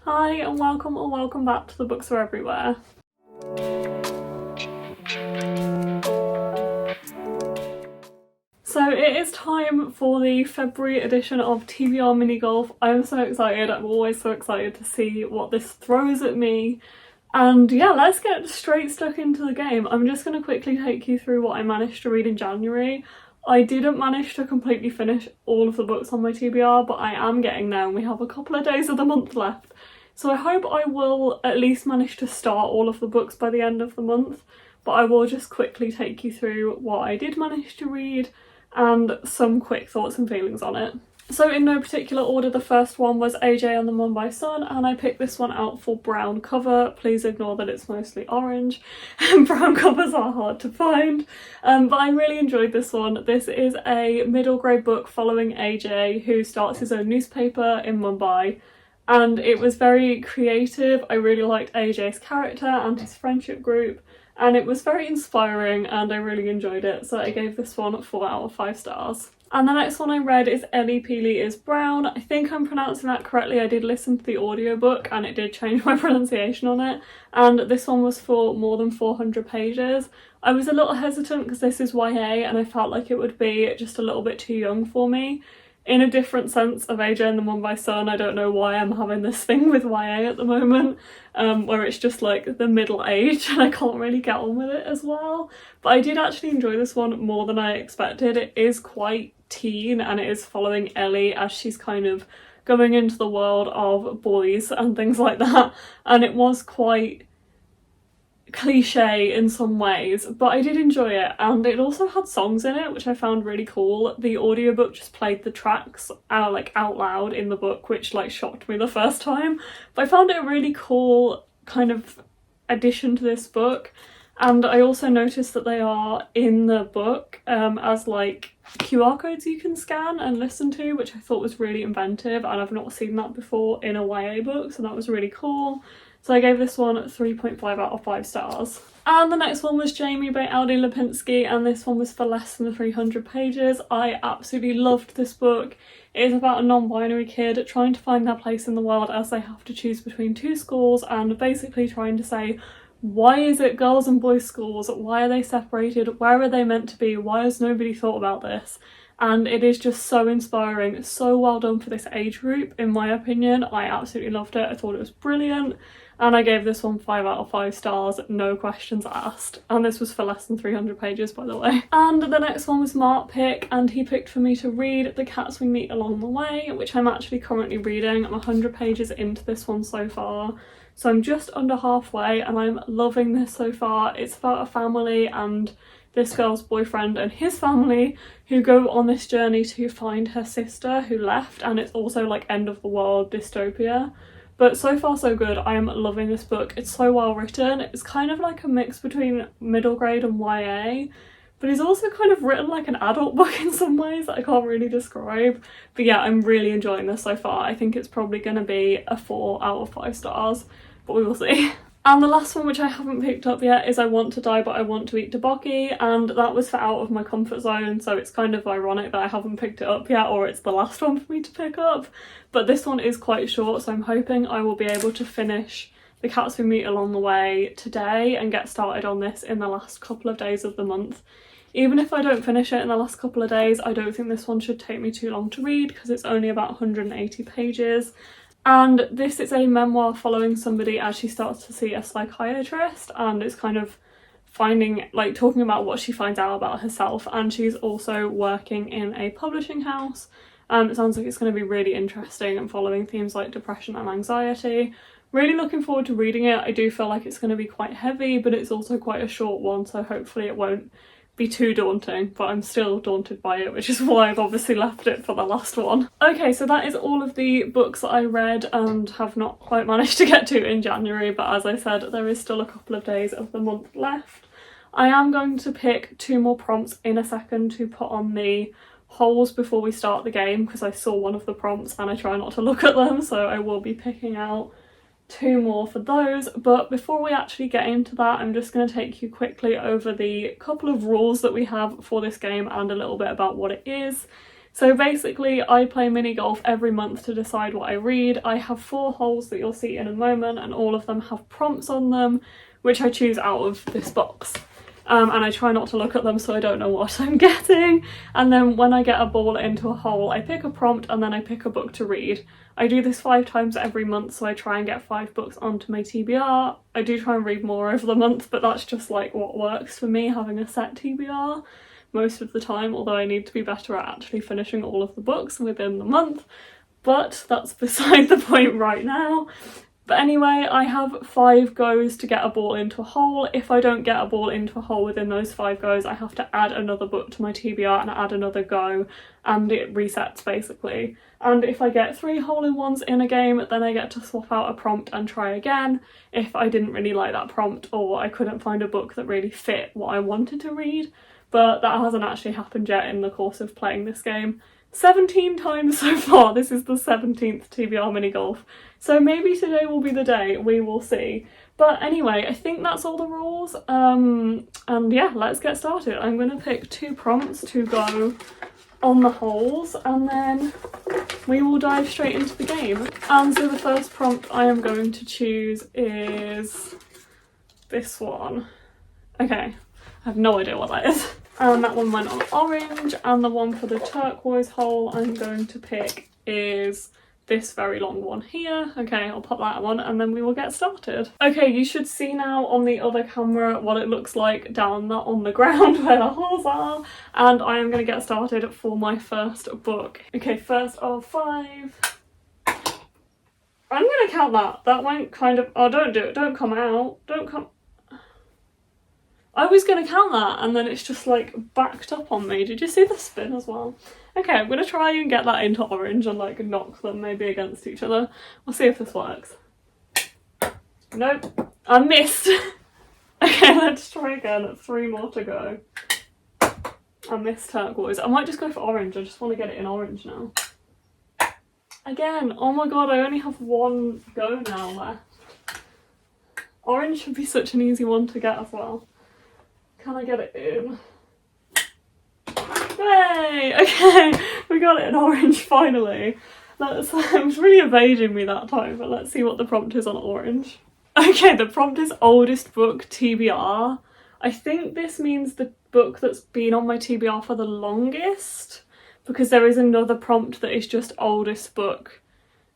Hi and welcome or welcome back to The Books Are Everywhere. So it is time for the February edition of TBR Mini Golf. I'm so excited, I'm always so excited to see what this throws at me. And yeah, let's get straight stuck into the game. I'm just going to quickly take you through what I managed to read in January. I didn't manage to completely finish all of the books on my TBR, but I am getting there and we have a couple of days of the month left. So I hope I will at least manage to start all of the books by the end of the month, but I will just quickly take you through what I did manage to read and some quick thoughts and feelings on it. So in no particular order, the first one was AJ and the Mumbai Sun, and I picked this one out for brown cover. Please ignore that it's mostly orange. Brown covers are hard to find, but I really enjoyed this one. This is a middle grade book following AJ, who starts his own newspaper in Mumbai, and it was very creative. I really liked AJ's character and his friendship group, and it was very inspiring and I really enjoyed it, so I gave this one 4 out of 5 stars. And the next one I read is Ellie Peely is Brown. I think I'm pronouncing that correctly. I did listen to the audiobook and it did change my pronunciation on it, and this one was for more than 400 pages. I was a little hesitant because this is YA and I felt like it would be just a little bit too young for me. In a different sense of AJ and the Mumbai Sun, I don't know why I'm having this thing with YA at the moment, where it's just like the middle age and I can't really get on with it as well. But I did actually enjoy this one more than I expected. It is quite teen and it is following Ellie as she's kind of going into the world of boys and things like that, and it was quite cliche in some ways, but I did enjoy it, and it also had songs in it which I found really cool. The audiobook just played the tracks out loud in the book, which like shocked me the first time, but I found it a really cool kind of addition to this book. And I also noticed that they are in the book as like QR codes you can scan and listen to, which I thought was really inventive, and I've not seen that before in a YA book, so that was really cool. So I gave this one 3.5 out of 5 stars. And the next one was Jamie by Aldi Lipinski, and this one was for less than 300 pages. I absolutely loved this book. It is about a non-binary kid trying to find their place in the world as they have to choose between 2 schools, and basically trying to say, why is it girls and boys schools? Why are they separated? Where are they meant to be? Why has nobody thought about this? And it is just so inspiring, so well done for this age group, in my opinion. I absolutely loved it. I thought it was brilliant. And I gave this one 5 out of 5 stars, no questions asked. And this was for less than 300 pages, by the way. And the next one was Mark pick, and he picked for me to read The Cats We Meet Along the Way, which I'm actually currently reading. I'm 100 pages into this one so far, so I'm just under halfway and I'm loving this so far. It's about a family and this girl's boyfriend and his family who go on this journey to find her sister who left, and it's also like end of the world dystopia. But so far so good. I am loving this book. It's so well written. It's kind of like a mix between middle grade and YA, but it's also kind of written like an adult book in some ways that I can't really describe. But yeah, I'm really enjoying this so far. I think it's probably going to be a 4 out of 5 stars, but we will see. And the last one, which I haven't picked up yet, is I Want to Die But I Want to Eat Tteokbokki, and that was for out of my comfort zone, so it's kind of ironic that I haven't picked it up yet, or it's the last one for me to pick up. But this one is quite short, so I'm hoping I will be able to finish The Cats We Meet Along the Way today and get started on this in the last couple of days of the month. Even if I don't finish it in the last couple of days, I don't think this one should take me too long to read because it's only about 180 pages. And this is a memoir following somebody as she starts to see a psychiatrist, and it's kind of talking about what she finds out about herself, and she's also working in a publishing house. It sounds like it's going to be really interesting and following themes like depression and anxiety. Really looking forward to reading it. I do feel like it's going to be quite heavy, but it's also quite a short one, so hopefully it won't be too daunting, but I'm still daunted by it, which is why I've obviously left it for the last one. Okay, so that is all of the books that I read and have not quite managed to get to in January, but as I said, there is still a couple of days of the month left. I am going to pick 2 more prompts in a second to put on the holes before we start the game, because I saw one of the prompts and I try not to look at them, so I will be picking out 2 more for those. But before we actually get into that, I'm just going to take you quickly over the couple of rules that we have for this game and a little bit about what it is. So basically I play mini golf every month to decide what I read. I have 4 holes that you'll see in a moment, and all of them have prompts on them, which I choose out of this box. And I try not to look at them so I don't know what I'm getting. And then when I get a ball into a hole, I pick a prompt and then I pick a book to read. I do this 5 times every month, so I try and get 5 books onto my TBR. I do try and read more over the month, but that's just like what works for me, having a set TBR most of the time, although I need to be better at actually finishing all of the books within the month. But that's beside the point right now. But anyway, I have 5 goes to get a ball into a hole. If I don't get a ball into a hole within those 5 goes, I have to add another book to my TBR and add another go, and it resets basically. And if I get 3 hole-in-ones in a game, then I get to swap out a prompt and try again if I didn't really like that prompt or I couldn't find a book that really fit what I wanted to read. But that hasn't actually happened yet in the course of playing this game. 17 times so far. This is the 17th TBR mini golf. So maybe today will be the day, we will see. But anyway, I think that's all the rules. And yeah, let's get started. I'm going to pick 2 prompts to go on the holes, and then we will dive straight into the game. And so the first prompt I am going to choose is this one. Okay, I have no idea what that is. And that one went on orange, and the one for the turquoise hole I'm going to pick is this very long one here. Okay, I'll pop that one and then we will get started. Okay, you should see now on the other camera what it looks like down on the ground where the holes are, and I am going to get started for my first book. Okay, first of 5. I'm going to count that. That went kind of... Oh, don't do it. Don't come out. Don't come... I was going to count that and then it's just like backed up on me. Did you see the spin as well? Okay, I'm going to try and get that into orange and like knock them maybe against each other. We'll see if this works. Nope, I missed. Okay, let's try again. 3 more to go. I missed turquoise. I might just go for orange. I just want to get it in orange now. Again, oh my god, I only have 1 go now left. Orange should be such an easy one to get as well. Can I get it in? Yay! Okay, we got it in orange finally. It was really evading me that time, but let's see what the prompt is on orange. Okay, the prompt is oldest book TBR. I think this means the book that's been on my TBR for the longest, because there is another prompt that is just oldest book,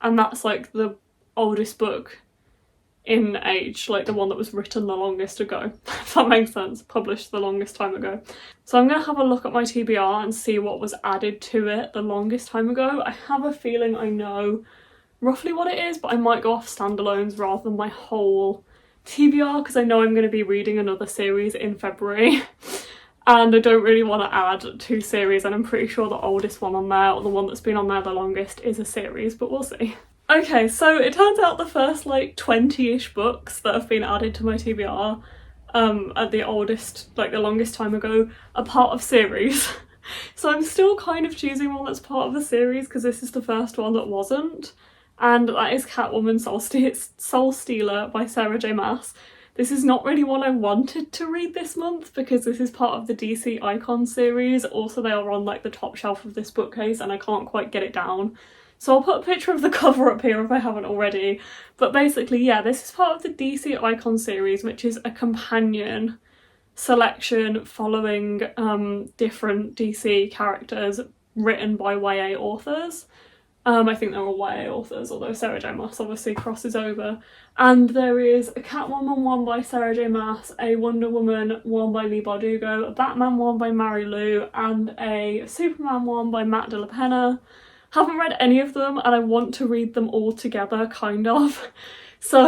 and that's like the oldest book in age, like the one that was written the longest ago, if that makes sense, published the longest time ago. So I'm going to have a look at my TBR and see what was added to it the longest time ago. I have a feeling I know roughly what it is, but I might go off standalones rather than my whole TBR, because I know I'm going to be reading another series in February and I don't really want to add 2 series, and I'm pretty sure the oldest one on there, or the one that's been on there the longest, is a series, but we'll see. Okay, so it turns out the first like 20-ish books that have been added to my TBR at the oldest, like the longest time ago, are part of series. So I'm still kind of choosing one that's part of a series because this is the first one that wasn't, and that is Catwoman Soul Stealer by Sarah J Maas. This is not really one I wanted to read this month because this is part of the DC Icon series. Also, they are on like the top shelf of this bookcase and I can't quite get it down. So I'll put a picture of the cover up here if I haven't already. But basically, yeah, this is part of the DC Icon series, which is a companion selection following different DC characters written by YA authors. I think they're all YA authors, although Sarah J Maas obviously crosses over. And there is a Catwoman one by Sarah J Maas, a Wonder Woman one by Leigh Bardugo, a Batman one by Mary Lou, and a Superman one by Matt De La Penna. Haven't read any of them and I want to read them all together, kind of. So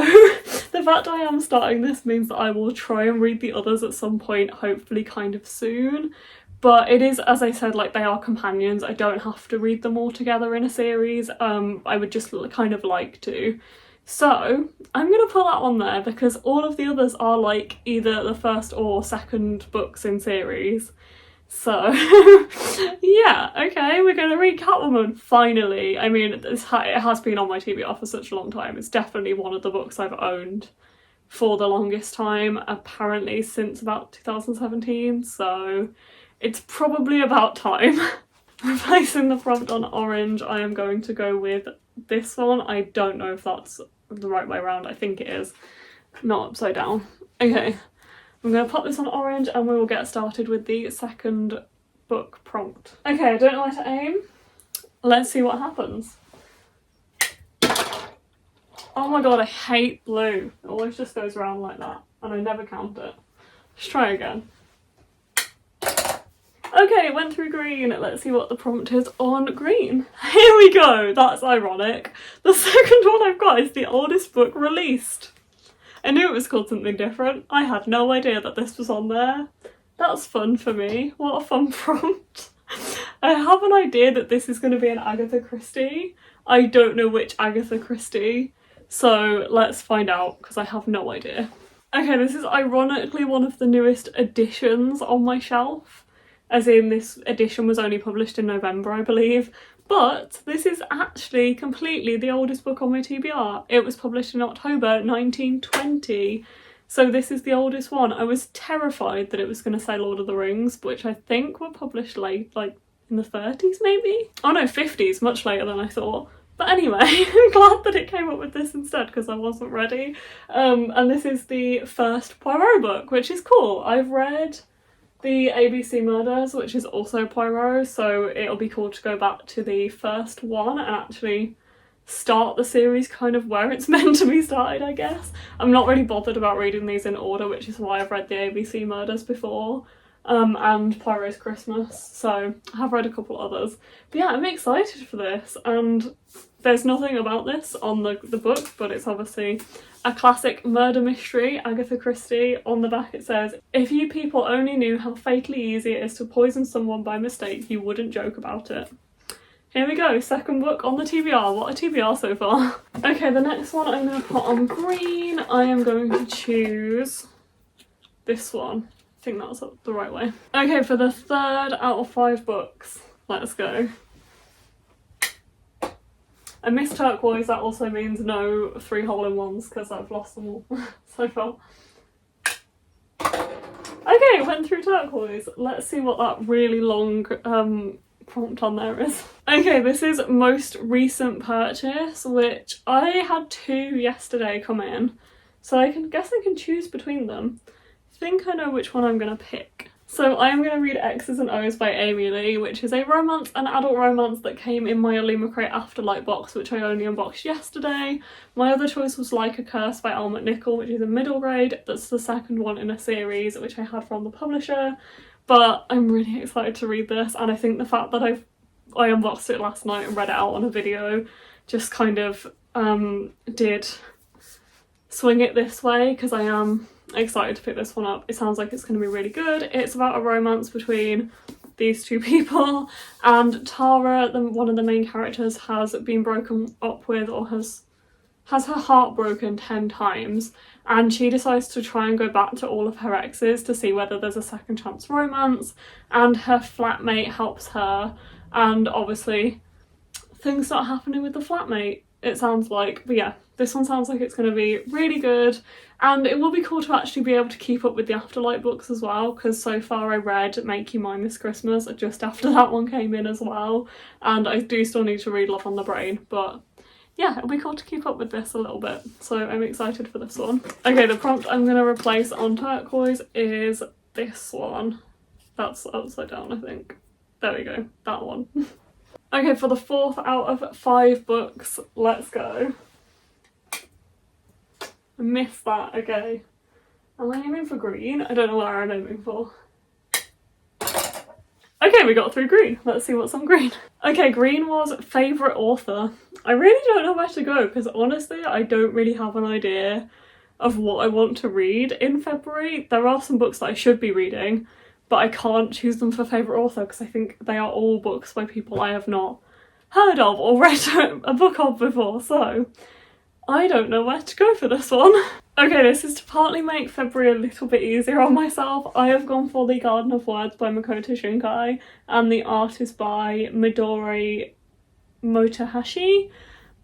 the fact I am starting this means that I will try and read the others at some point, hopefully kind of soon. But it is, as I said, like they are companions. I don't have to read them all together in a series. I would just kind of like to. So I'm going to put that on there because all of the others are like either the first or second books in series. So yeah, okay, we're going to read Catwoman, finally. I mean, it has been on my TBR for such a long time. It's definitely one of the books I've owned for the longest time, apparently since about 2017, so it's probably about time. Replacing the prompt on orange, I am going to go with this one. I don't know if that's the right way around. I think it is. Not upside down. Okay, I'm going to pop this on orange and we will get started with the second book prompt. Okay, I don't know where to aim. Let's see what happens. Oh my god, I hate blue. It always just goes around like that and I never count it. Let's try again. Okay, it went through green. Let's see what the prompt is on green. Here we go. That's ironic. The second one I've got is the oldest book released. I knew it was called something different. I had no idea that this was on there. That's fun for me. What a fun prompt. I have an idea that this is going to be an Agatha Christie. I don't know which Agatha Christie. So let's find out because I have no idea. Okay, this is ironically one of the newest editions on my shelf. As in, this edition was only published in November, I believe. But this is actually completely the oldest book on my TBR. It was published in October 1920. So this is the oldest one. I was terrified that it was going to say Lord of the Rings, which I think were published late, like in the 30s maybe? Oh no, 50s, much later than I thought. But anyway, I'm glad that it came up with this instead because I wasn't ready. And this is the first Poirot book, which is cool. I've read the ABC Murders, which is also Poirot, so it'll be cool to go back to the first one and actually start the series kind of where it's meant to be started, I guess. I'm not really bothered about reading these in order, which is why I've read the ABC Murders before, and Poirot's Christmas, so I have read a couple others. But yeah, I'm excited for this, and there's nothing about this on the book, but it's obviously a classic murder mystery, Agatha Christie. On the back it says, if you people only knew how fatally easy it is to poison someone by mistake, you wouldn't joke about it. Here we go, second book on the TBR. What a TBR so far. Okay, the next one I'm going to put on green. I am going to choose this one. I think that's the right way. Okay, for the third out of 5 books. Let's go. I missed turquoise, that also means no 3 hole-in-ones because I've lost them all so far. Okay, went through turquoise. Let's see what that really long prompt on there is. Okay, this is most recent purchase, which I had 2 yesterday come in, so I guess I can choose between them. I think I know which one I'm going to pick. So I am going to read X's and O's by Amy Lee, which is a romance, an adult romance that came in my Illumicrate Afterlight box, which I only unboxed yesterday. My other choice was Like a Curse by Elle McNichol, which is a middle grade. That's the second one in a series, which I had from the publisher. But I'm really excited to read this, and I think the fact that I unboxed it last night and read it out on a video just kind of did swing it this way, because I am excited to pick this one up. It sounds like it's going to be really good. It's about a romance between these 2 people, and Tara, one of the main characters, has been broken up with, or has her heart broken 10 times, and she decides to try and go back to all of her exes to see whether there's a second chance romance, and her flatmate helps her, and obviously things start happening with the flatmate, it sounds like. But yeah, this one sounds like it's going to be really good, and it will be cool to actually be able to keep up with the Afterlight books as well, because so far I read Make You Mine This Christmas just after that one came in as well, and I do still need to read Love on the Brain, but yeah, it'll be cool to keep up with this a little bit, so I'm excited for this one. Okay, the prompt I'm going to replace on turquoise is this one. That's upside down, I think. There we go, that one. Okay, for the 4th out of 5 books, let's go. I missed that, okay. Am I aiming for green? I don't know where I'm aiming for. Okay, we got through green. Let's see what's on green. Okay, green was favourite author. I really don't know where to go, because honestly, I don't really have an idea of what I want to read in February. There are some books that I should be reading, but I can't choose them for favourite author because I think they are all books by people I have not heard of or read a book of before, so I don't know where to go for this one. Okay, this is to partly make February a little bit easier on myself. I have gone for The Garden of Words by Makoto Shinkai, and the art is by Midori Motohashi,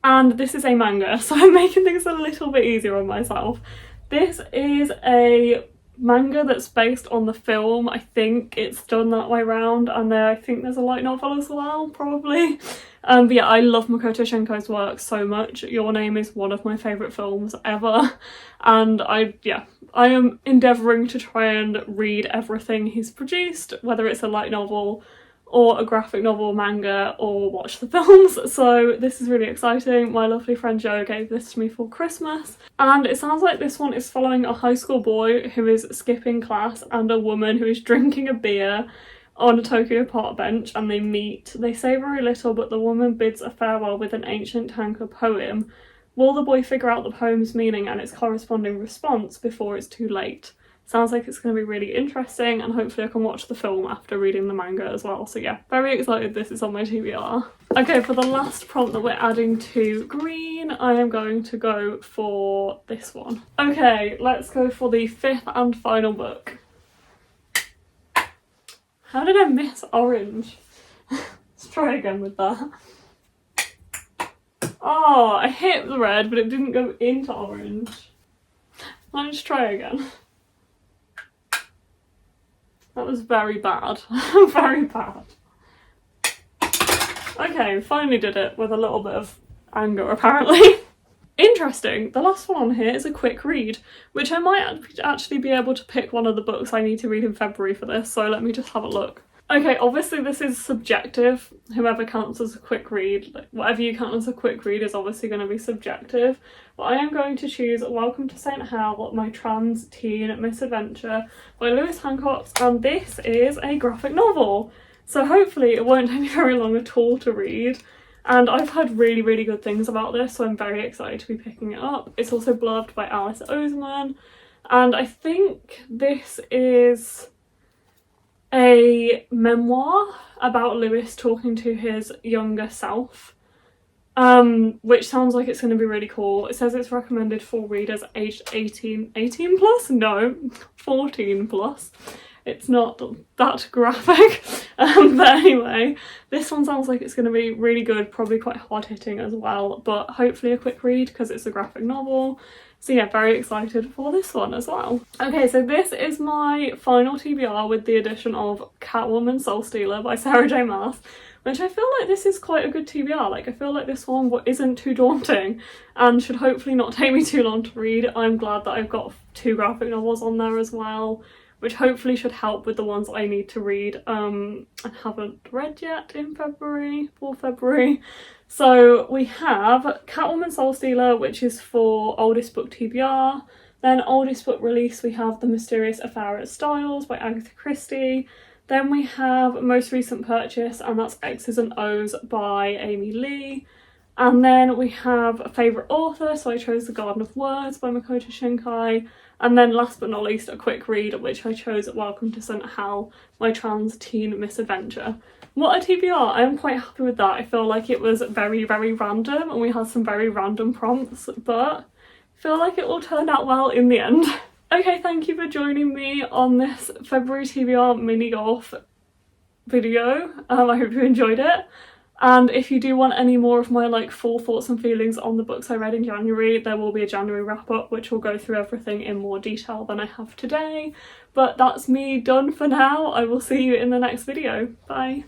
and this is a manga, so I'm making things a little bit easier on myself. This is a manga that's based on the film. I think it's done that way round, and I think there's a light novel as well, probably. But yeah, I love Makoto Shinko's work so much. Your Name is one of my favourite films ever, and I am endeavouring to try and read everything he's produced, whether it's a light novel or a graphic novel, manga, or watch the films. So this is really exciting. My lovely friend Jo gave this to me for Christmas, and it sounds like this one is following a high school boy who is skipping class and a woman who is drinking a beer on a Tokyo park bench, and they meet. They say very little, but the woman bids a farewell with an ancient tanka poem. Will the boy figure out the poem's meaning and its corresponding response before it's too late? Sounds like it's going to be really interesting, and hopefully I can watch the film after reading the manga as well. So yeah, very excited this is on my TBR. Okay, for the last prompt that we're adding to green, I am going to go for this one. Okay, let's go for the 5th and final book. How did I miss orange? Let's try again with that. Oh, I hit the red, but it didn't go into orange. Let's try again. That was very bad. Very bad. Okay, finally did it with a little bit of anger, apparently. Interesting, the last one on here is a quick read, which I might actually be able to pick one of the books I need to read in February for this, so let me just have a look. Okay, obviously this is subjective. Whoever counts as a quick read, like whatever you count as a quick read is obviously going to be subjective, but I am going to choose Welcome to St. Hell, My Trans Teen Misadventure by Lewis Hancock, and this is a graphic novel. So hopefully it won't take me very long at all to read. And I've heard really, really good things about this, so I'm very excited to be picking it up. It's also blurbed by Alice Oseman, and I think this is a memoir about Lewis talking to his younger self, which sounds like it's going to be really cool. It says it's recommended for readers aged 18 plus? No, 14 plus. It's not that graphic, but anyway, this one sounds like it's going to be really good, probably quite hard-hitting as well, but hopefully a quick read because it's a graphic novel. So yeah, very excited for this one as well. Okay, so this is my final TBR with the addition of Catwoman Soul Stealer by Sarah J Maas, which I feel like this is quite a good TBR. Like, I feel like this one isn't too daunting and should hopefully not take me too long to read. I'm glad that I've got 2 graphic novels on there as well, which hopefully should help with the ones I need to read and haven't read yet in February, for February. So we have Catwoman Soul Stealer, which is for oldest book TBR. Then oldest book release, we have The Mysterious Affair at Styles by Agatha Christie. Then we have most recent purchase, and that's X's and O's by Amy Lee. And then we have a favourite author, so I chose The Garden of Words by Makoto Shinkai. And then last but not least, a quick read, which I chose Welcome to St. Hell, My Trans Teen Misadventure. What a TBR, I am quite happy with that. I feel like it was very, very random, and we had some very random prompts, but I feel like it all turned out well in the end. Okay, thank you for joining me on this February TBR mini golf video. I hope you enjoyed it. And if you do want any more of my full thoughts and feelings on the books I read in January, there will be a January wrap up which will go through everything in more detail than I have today. But that's me done for now. I will see you in the next video. Bye.